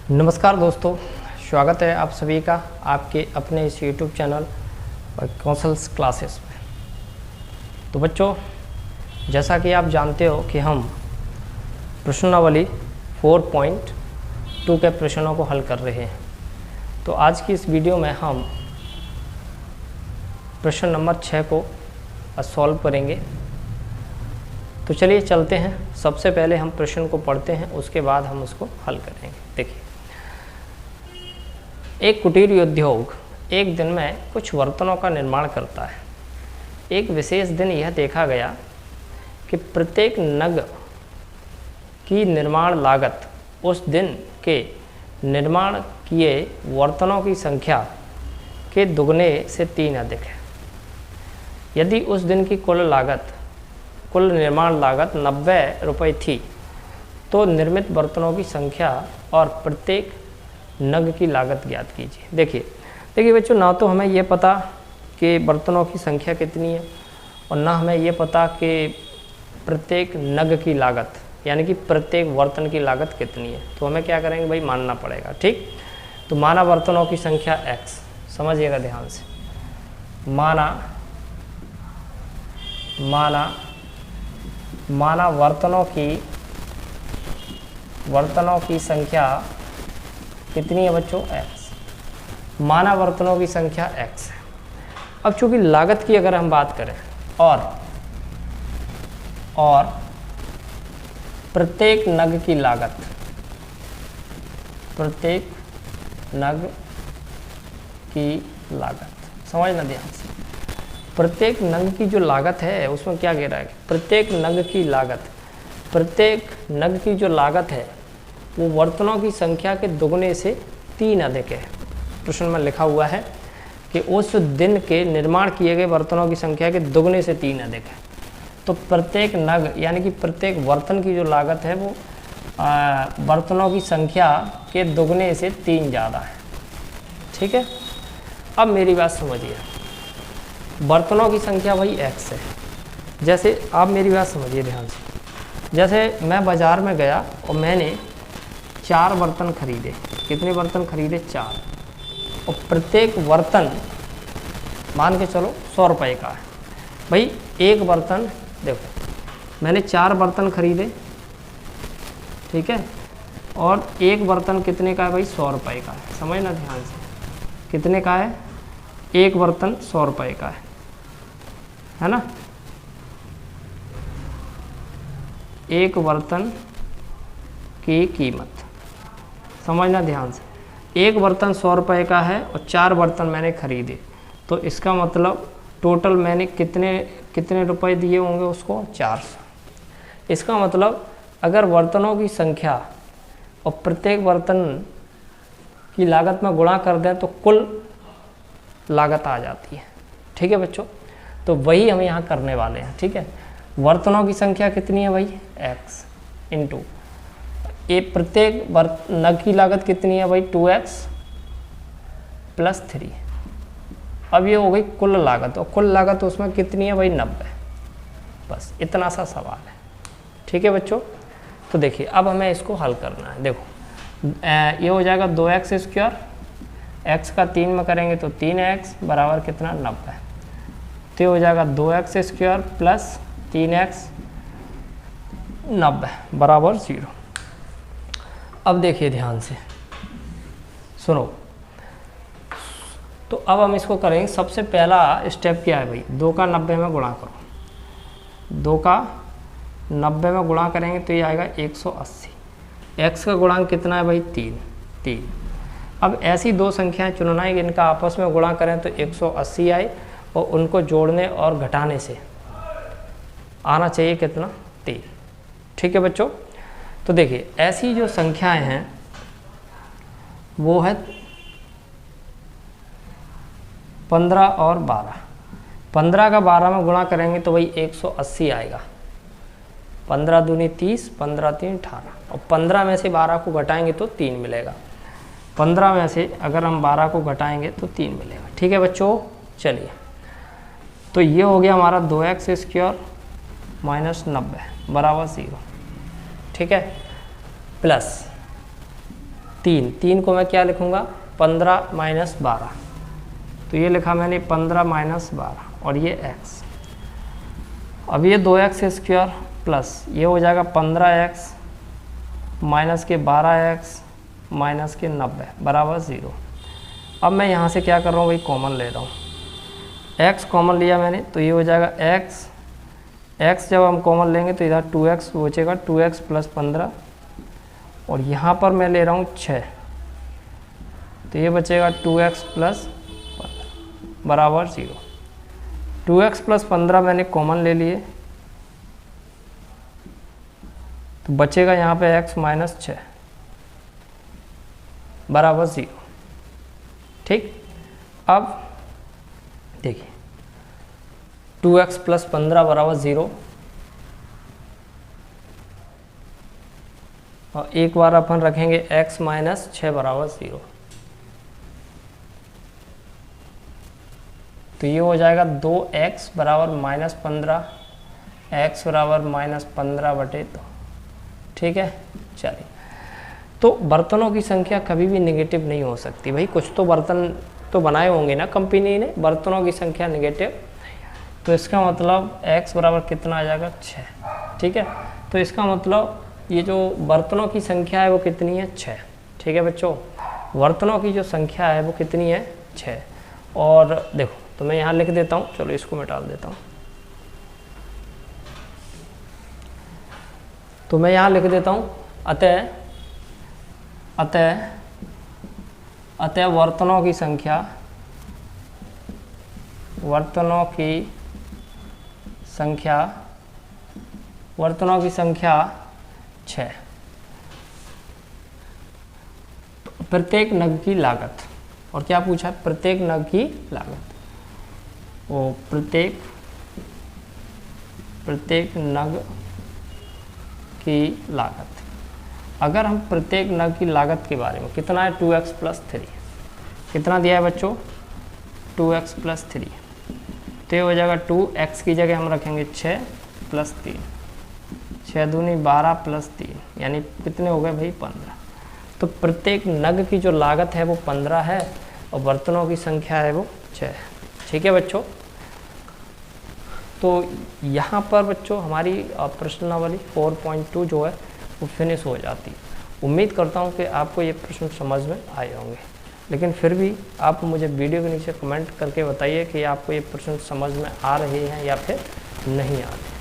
नमस्कार दोस्तों, स्वागत है आप सभी का आपके अपने इस YouTube चैनल और कौशल्स क्लासेस में। तो बच्चों, जैसा कि आप जानते हो कि हम प्रश्नावली 4.2 के प्रश्नों को हल कर रहे हैं। तो आज की इस वीडियो में हम प्रश्न नंबर 6 को सॉल्व करेंगे। तो चलिए चलते हैं। सबसे पहले हम प्रश्न को पढ़ते हैं, उसके बाद हम उसको हल करेंगे। देखिए, एक कुटीर उद्योग एक दिन में कुछ बर्तनों का निर्माण करता है। एक विशेष दिन यह देखा गया कि प्रत्येक नग की निर्माण लागत उस दिन के निर्माण किए बर्तनों की संख्या के दुगने से 3 अधिक है। यदि उस दिन की कुल निर्माण लागत 90 रुपये थी, तो निर्मित बर्तनों की संख्या और प्रत्येक नग की लागत ज्ञात कीजिए। देखिए बच्चों, ना तो हमें ये पता कि बर्तनों की संख्या कितनी है और ना हमें ये पता कि प्रत्येक नग की लागत यानी कि प्रत्येक बर्तन की लागत कितनी है। तो हमें क्या करेंगे भाई, मानना पड़ेगा। ठीक, तो माना बर्तनों की संख्या x, समझिएगा ध्यान से। माना बर्तनों की संख्या कितनी है बच्चों, x। माना बर्तनों की संख्या x है। अब चूंकि लागत की अगर हम बात करें और प्रत्येक नग की लागत, समझना ध्यान से। प्रत्येक नग की जो लागत है उसमें क्या कह रहा है, प्रत्येक नग की जो लागत है वो बर्तनों की संख्या के दुगने से 3 अधिक है। प्रश्न में लिखा हुआ है कि उस दिन के निर्माण किए गए बर्तनों की संख्या के दुगने से 3 अधिक है। तो प्रत्येक नग यानी कि प्रत्येक बर्तन की जो लागत है वो बर्तनों की संख्या के दुगने से 3 ज़्यादा है। ठीक है, अब मेरी बात समझिए। बर्तनों की संख्या वही x है। जैसे आप मेरी बात समझिए ध्यान से। जैसे मैं बाज़ार में गया और मैंने 4 बर्तन खरीदे। कितने बर्तन खरीदे, 4। और प्रत्येक बर्तन मान के चलो 100 रुपये का है। भाई एक बर्तन, देखो मैंने 4 बर्तन खरीदे, ठीक है, और एक बर्तन कितने का है भाई, 100 रुपये का है। समझना ध्यान से, कितने का है, एक बर्तन 100 रुपये का है ना। एक बर्तन की कीमत, समझना ध्यान से, एक बर्तन 100 रुपये का है और 4 बर्तन मैंने खरीदे। तो इसका मतलब टोटल मैंने कितने रुपए दिए होंगे उसको, 400। इसका मतलब अगर बर्तनों की संख्या और प्रत्येक बर्तन की लागत में गुणा कर दें तो कुल लागत आ जाती है। ठीक है बच्चों, तो वही हम यहाँ करने वाले हैं। ठीक है, बर्तनों की संख्या कितनी है भाई, x इंटू ये प्रत्येक नग की लागत कितनी है भाई, 2x प्लस 3। अब ये हो गई कुल लागत, और कुल लागत उसमें कितनी है भाई, 90। बस इतना सा सवाल है। ठीक है बच्चों, तो देखिए अब हमें इसको हल करना है। देखो ये हो जाएगा 2x स्क्वायर, x का 3 में करेंगे तो 3x बराबर कितना, 90। तो ये हो जाएगा 2x स्क्वायर प्लस 3x 90 बराबर 0। अब देखिए ध्यान से सुनो। तो अब हम इसको करेंगे। सबसे पहला स्टेप क्या है भाई, 2 का 90 में गुणा करो। 2 का 90 में गुणा करेंगे तो ये आएगा 180। x का गुणांक कितना है भाई, 3। अब ऐसी दो संख्याएं चुनना है, इनका आपस में गुणा करें तो 180 आए और उनको जोड़ने और घटाने से आना चाहिए कितना, 3। ठीक है बच्चों, तो देखिए ऐसी जो संख्याएं हैं वो है 15 और 12। 15 का 12 में गुणा करेंगे तो वही 180 आएगा। 15 दूनी 30, 15 3 18, और 15 में से 12 को घटाएंगे तो 3 मिलेगा। 15 में से अगर हम 12 को घटाएंगे तो 3 मिलेगा। ठीक है बच्चों, चलिए तो ये हो गया हमारा 2x स्क्वायर माइनस 90 बराबर 0। ठीक है, प्लस 3 को मैं क्या लिखूँगा 15 माइनस 12, तो ये लिखा मैंने 15 माइनस 12 और ये x। अब ये 2x² प्लस ये हो जाएगा 15x माइनस के 12x माइनस के 90 बराबर 0। अब मैं यहाँ से क्या कर रहा हूँ भाई, कॉमन ले रहा हूँ। x कॉमन लिया मैंने तो ये हो जाएगा x जब हम कॉमन लेंगे तो इधर 2x बचेगा, 2x प्लस 15 और यहाँ पर मैं ले रहा हूँ 6 तो ये बचेगा 2x प्लस 15 बराबर 0। 2x प्लस 15 मैंने कॉमन ले लिए तो बचेगा यहाँ पे x माइनस 6 बराबर 0। ठीक, अब देखिए 2x प्लस 15 बराबर 0 और एक बार अपन रखेंगे x माइनस 6 बराबर 0, तो ये हो जाएगा 2x बराबर माइनस 15, x बराबर माइनस 15/2। ठीक है, चलिए। तो बर्तनों की संख्या कभी भी नेगेटिव नहीं हो सकती भाई। कुछ तो बर्तन तो बनाए होंगे ना कंपनी ने, बर्तनों की संख्या नेगेटिव, तो इसका मतलब x बराबर कितना आ जाएगा 6। ठीक है, तो इसका मतलब ये जो बर्तनों की संख्या है वो कितनी है 6। ठीक है बच्चों, बर्तनों की जो संख्या है वो कितनी है 6। और देखो तो मैं यहाँ लिख देता हूँ, चलो इसको मैं डाल देता हूँ, तो मैं यहाँ लिख देता हूँ अतः बर्तनों की संख्या 6। प्रत्येक नग की लागत, और क्या पूछा है, प्रत्येक नग की लागत, वो प्रत्येक नग की लागत। अगर हम प्रत्येक नग की लागत के बारे में, कितना है 2x प्लस 3, कितना दिया है बच्चों 2x प्लस 3, तो ये हो जाएगा 2x की जगह हम रखेंगे 6 प्लस 3, 6 दूनी 12 प्लस 3 यानी कितने हो गए भाई 15। तो प्रत्येक नग की जो लागत है वो 15 है और बर्तनों की संख्या है वो 6 है। ठीक है बच्चों, तो यहाँ पर बच्चों हमारी प्रश्नावली 4.2 जो है वो फिनिश हो जाती है। उम्मीद करता हूँ कि आपको ये प्रश्न समझ में आए होंगे, लेकिन फिर भी आप मुझे वीडियो के नीचे कमेंट करके बताइए कि आपको ये प्रश्न समझ में आ रहे हैं या फिर नहीं आ रहे।